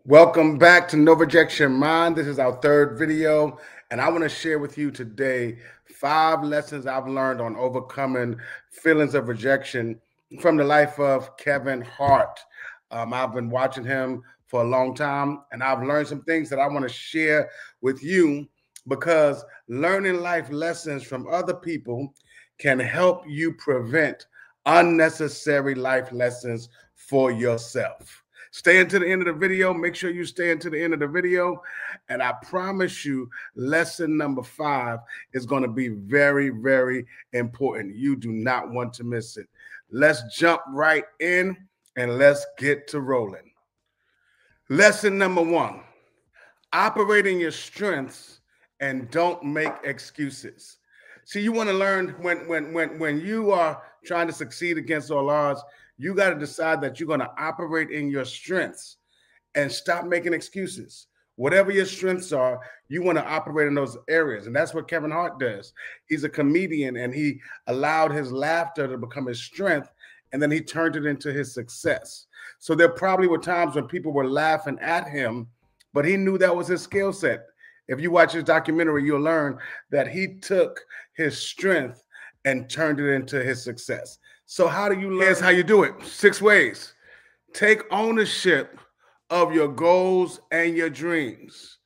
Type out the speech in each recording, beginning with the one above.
Welcome back to No Rejection Mind. This is our third video, and I want to share with you today 5 lessons I've learned on overcoming feelings of rejection from the life of Kevin Hart. I've been watching him for a long time, and I've learned some things that I want to share with you because learning life lessons from other people can help you prevent unnecessary life lessons for yourself. Stay until the end of the video. Make sure you stay until the end of the video. And I promise you, lesson number 5 is going to be very, very important. You do not want to miss it. Let's jump right in and let's get to rolling. Lesson number 1, operating your strengths and don't make excuses. See, you want to learn when you are trying to succeed against all odds, you got to decide that you're going to operate in your strengths and stop making excuses. Whatever your strengths are, you want to operate in those areas. And that's what Kevin Hart does. He's a comedian and he allowed his laughter to become his strength, and then he turned it into his success. So there probably were times when people were laughing at him, but he knew that was his skill set. If you watch his documentary, you'll learn that he took his strength and turned it into his success. So how do you learn? Here's how you do it. 6 ways. Take ownership of your goals and your dreams.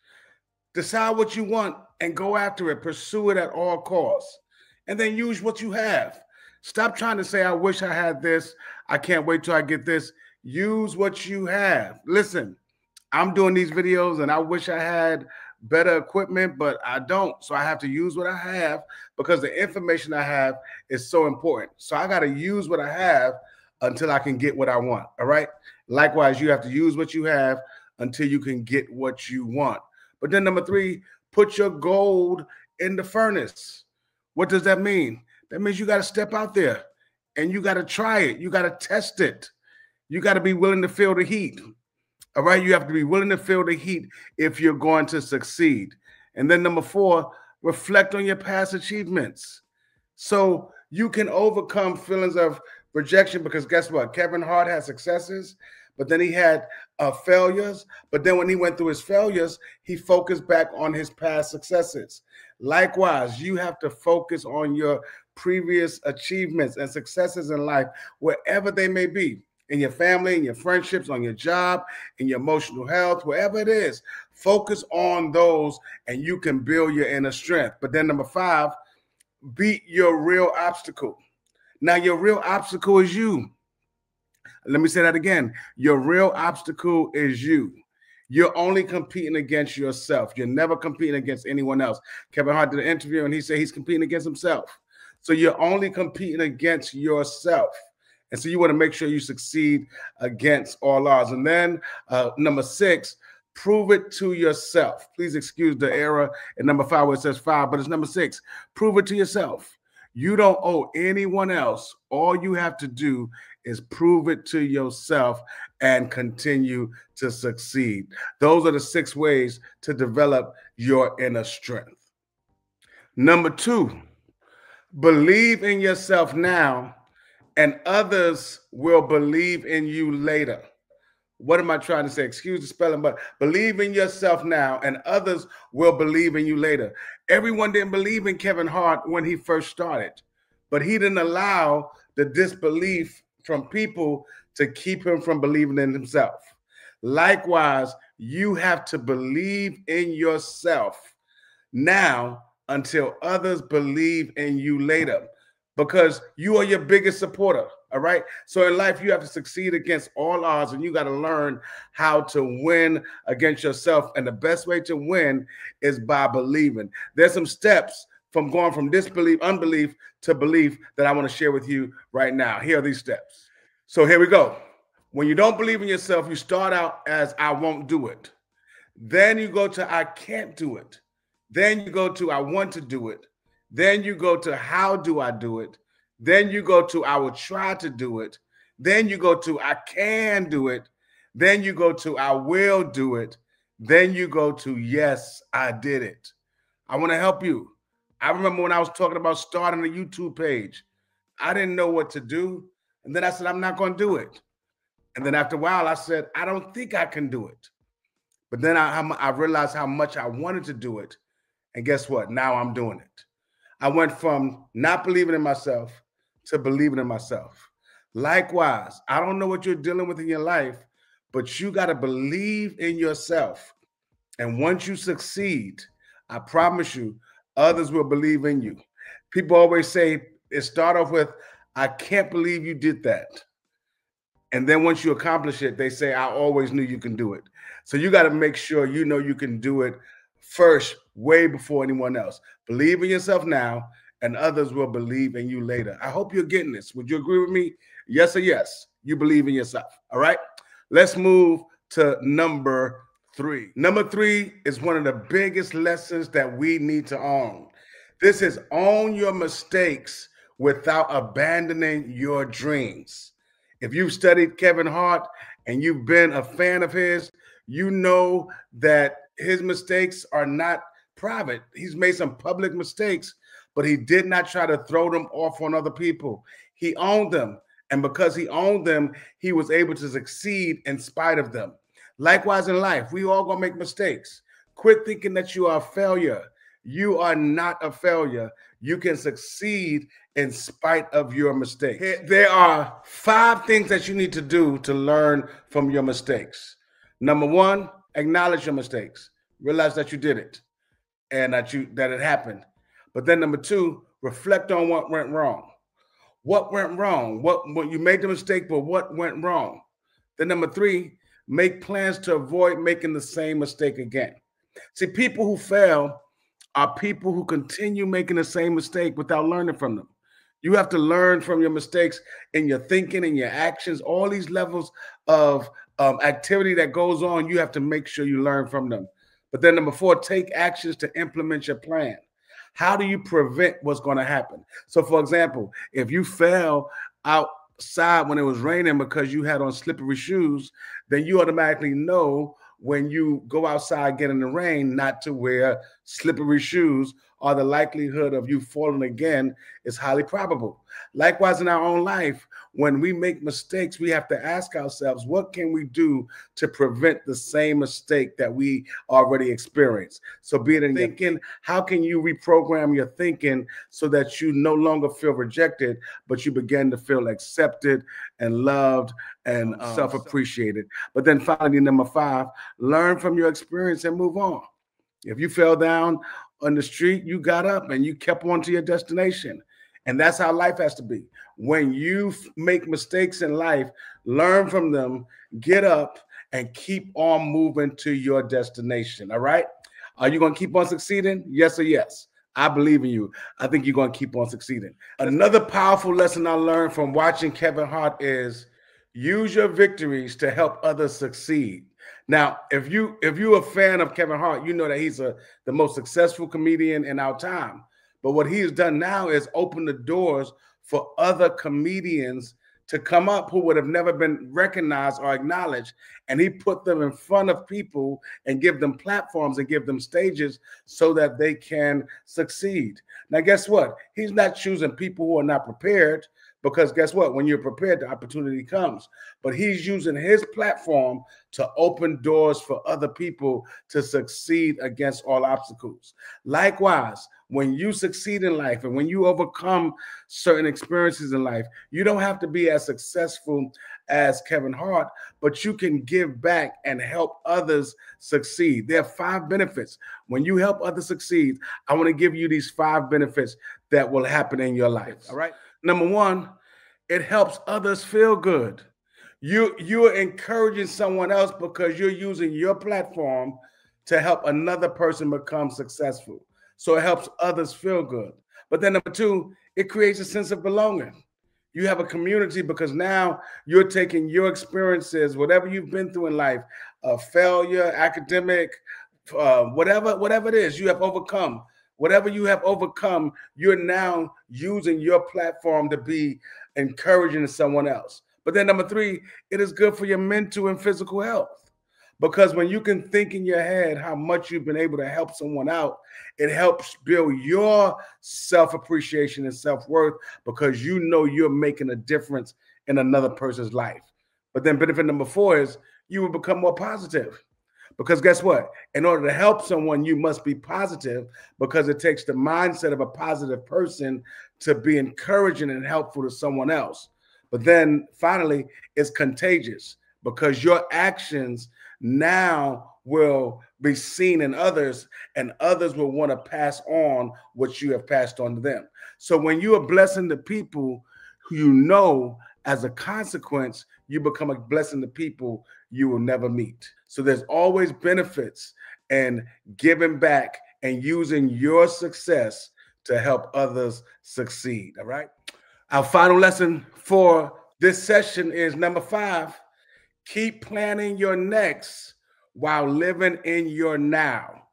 Decide what you want and go after it. Pursue it at all costs. And then use what you have. Stop trying to say, I wish I had this. I can't wait till I get this. Use what you have. Listen, I'm doing these videos and I wish I had better equipment, but I don't. So I have to use what I have because the information I have is so important. So I got to use what I have until I can get what I want. All right. Likewise, you have to use what you have until you can get what you want. But then number 3, put your gold in the furnace. What does that mean? That means you got to step out there and you got to try it. You got to test it. You got to be willing to feel the heat. All right, you have to be willing to feel the heat if you're going to succeed. And then number 4, reflect on your past achievements. So you can overcome feelings of rejection because guess what? Kevin Hart had successes, but then he had failures. But then when he went through his failures, he focused back on his past successes. Likewise, you have to focus on your previous achievements and successes in life, wherever they may be. In your family, in your friendships, on your job, in your emotional health, wherever it is, focus on those and you can build your inner strength. But then number 5, beat your real obstacle. Now, your real obstacle is you. Let me say that again. Your real obstacle is you. You're only competing against yourself. You're never competing against anyone else. Kevin Hart did an interview and he said he's competing against himself. So you're only competing against yourself. And so you want to make sure you succeed against all odds. And then number 6, prove it to yourself. Please excuse the error in number 5 where it says 5, but it's number 6. Prove it to yourself. You don't owe anyone else. All you have to do is prove it to yourself and continue to succeed. Those are the 6 ways to develop your inner strength. Number 2, believe in yourself now and others will believe in you later. What am I trying to say? Excuse the spelling, but believe in yourself now and others will believe in you later. Everyone didn't believe in Kevin Hart when he first started, but he didn't allow the disbelief from people to keep him from believing in himself. Likewise, you have to believe in yourself now until others believe in you later, because you are your biggest supporter. All right. So in life, you have to succeed against all odds, and you got to learn how to win against yourself. And the best way to win is by believing. There's some steps from going from disbelief, unbelief to belief that I want to share with you right now. Here are these steps. So here we go. When you don't believe in yourself, you start out as I won't do it. Then you go to I can't do it. Then you go to I want to do it. Then you go to how do I do it? Then you go to I will try to do it. Then you go to I can do it. Then you go to I will do it. Then you go to yes, I did it. I want to help you. I remember when I was talking about starting a YouTube page, I didn't know what to do. And then I said, I'm not going to do it. And then after a while, I said, I don't think I can do it. But then I realized how much I wanted to do it. And guess what? Now I'm doing it. I went from not believing in myself to believing in myself. Likewise, I don't know what you're dealing with in your life, but you got to believe in yourself. And once you succeed, I promise you, others will believe in you. People always say, it start off with, I can't believe you did that. And then once you accomplish it, they say, I always knew you can do it. So you got to make sure you know you can do it first, way before anyone else. Believe in yourself now, and others will believe in you later. I hope you're getting this. Would you agree with me? Yes or yes? You believe in yourself. All right. Let's move to number 3. Number 3 is one of the biggest lessons that we need to own. This is own your mistakes without abandoning your dreams. If you've studied Kevin Hart and you've been a fan of his, you know that his mistakes are not private. He's made some public mistakes, but he did not try to throw them off on other people. He owned them. And because he owned them, he was able to succeed in spite of them. Likewise in life, we all gonna make mistakes. Quit thinking that you are a failure. You are not a failure. You can succeed in spite of your mistakes. There are 5 things that you need to do to learn from your mistakes. Number 1, acknowledge your mistakes. Realize that you did it and that it happened. But then number 2, reflect on what went wrong. What went wrong? What you made the mistake, but what went wrong? Then number 3, make plans to avoid making the same mistake again. See, people who fail are people who continue making the same mistake without learning from them. You have to learn from your mistakes in your thinking, in your actions, all these levels of activity that goes on. You have to make sure you learn from them. But then number 4, take actions to implement your plan. How do you prevent what's going to happen? So, for example, if you fell outside when it was raining because you had on slippery shoes, then you automatically know when you go outside, get in the rain, not to wear slippery shoes, or the likelihood of you falling again is highly probable. Likewise, in our own life, when we make mistakes, we have to ask ourselves, what can we do to prevent the same mistake that we already experienced? So be it in thinking, how can you reprogram your thinking so that you no longer feel rejected, but you begin to feel accepted and loved and self-appreciated? But then finally, number 5, learn from your experience and move on. If you fell down on the street, you got up and you kept on to your destination. And that's how life has to be. When you make mistakes in life, learn from them, get up, and keep on moving to your destination. All right? Are you going to keep on succeeding? Yes or yes? I believe in you. I think you're going to keep on succeeding. Another powerful lesson I learned from watching Kevin Hart is use your victories to help others succeed. Now, if you're a fan of Kevin Hart, you know that he's the most successful comedian in our time. But what he has done now is open the doors for other comedians to come up who would have never been recognized or acknowledged. And he put them in front of people and give them platforms and give them stages so that they can succeed. Now, guess what? He's not choosing people who are not prepared, because guess what? When you're prepared, the opportunity comes. But he's using his platform to open doors for other people to succeed against all obstacles. Likewise, when you succeed in life and when you overcome certain experiences in life, you don't have to be as successful as Kevin Hart, but you can give back and help others succeed. There are 5 benefits. When you help others succeed, I want to give you these 5 benefits that will happen in your life. All right. Number 1, it helps others feel good. You're encouraging someone else because you're using your platform to help another person become successful. So it helps others feel good. But then number 2, it creates a sense of belonging. You have a community because now you're taking your experiences, whatever you've been through in life, failure, academic, whatever it is you have overcome. Whatever you have overcome, you're now using your platform to be encouraging to someone else. But then number 3, it is good for your mental and physical health. Because when you can think in your head how much you've been able to help someone out, it helps build your self-appreciation and self-worth because you know you're making a difference in another person's life. But then benefit number 4 is you will become more positive. Because guess what? In order to help someone, you must be positive, because it takes the mindset of a positive person to be encouraging and helpful to someone else. But then finally, it's contagious, because your actions now will be seen in others, and others will want to pass on what you have passed on to them. So when you are blessing the people who you know, as a consequence, you become a blessing to people you will never meet. So there's always benefits in giving back and using your success to help others succeed. All right. Our final lesson for this session is number 5. Keep planning your next while living in your now.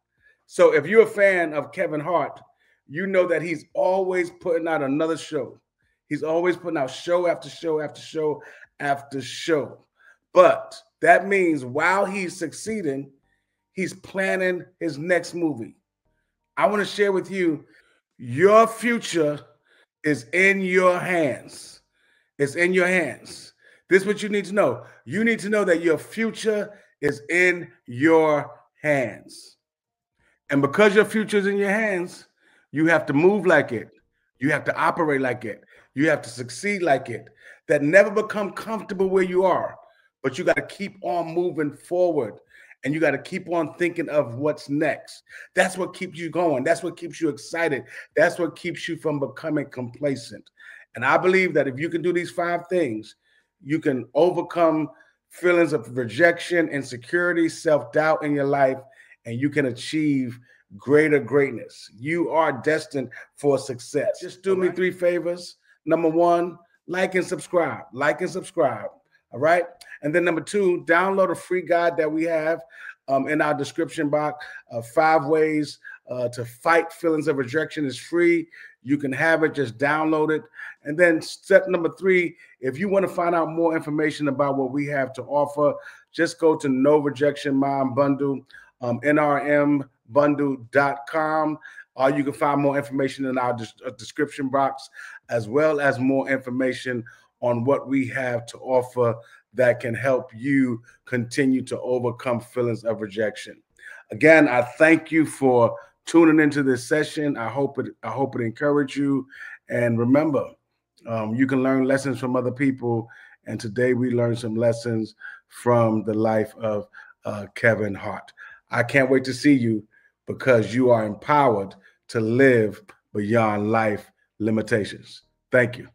So if you're a fan of Kevin Hart, you know that he's always putting out another show. He's always putting out show after show after show after show. But that means while he's succeeding, he's planning his next movie. I want to share with you, your future is in your hands. It's in your hands. This is what you need to know. You need to know that your future is in your hands. And because your future is in your hands, you have to move like it. You have to operate like it. You have to succeed like it. That never become comfortable where you are, but you got to keep on moving forward, and you got to keep on thinking of what's next. That's what keeps you going. That's what keeps you excited. That's what keeps you from becoming complacent. And I believe that if you can do these 5 things, you can overcome feelings of rejection, insecurity, self-doubt in your life, and you can achieve greater greatness. You are destined for success. Just do me 3 favors. Number 1, like and subscribe. Like and subscribe. All right. And then number 2, download a free guide that we have in our description box. 5 ways to fight feelings of rejection is free. You can have it. Just download it. And then step number 3, if you want to find out more information about what we have to offer, just go to NoRejectionMind Bundle, nrmbundle.com. Or you can find more information in our description box, as well as more information on what we have to offer that can help you continue to overcome feelings of rejection. Again, I thank you for tuning into this session. I hope it encouraged you. And remember, you can learn lessons from other people. And today we learned some lessons from the life of Kevin Hart. I can't wait to see you, because you are empowered to live beyond life limitations. Thank you.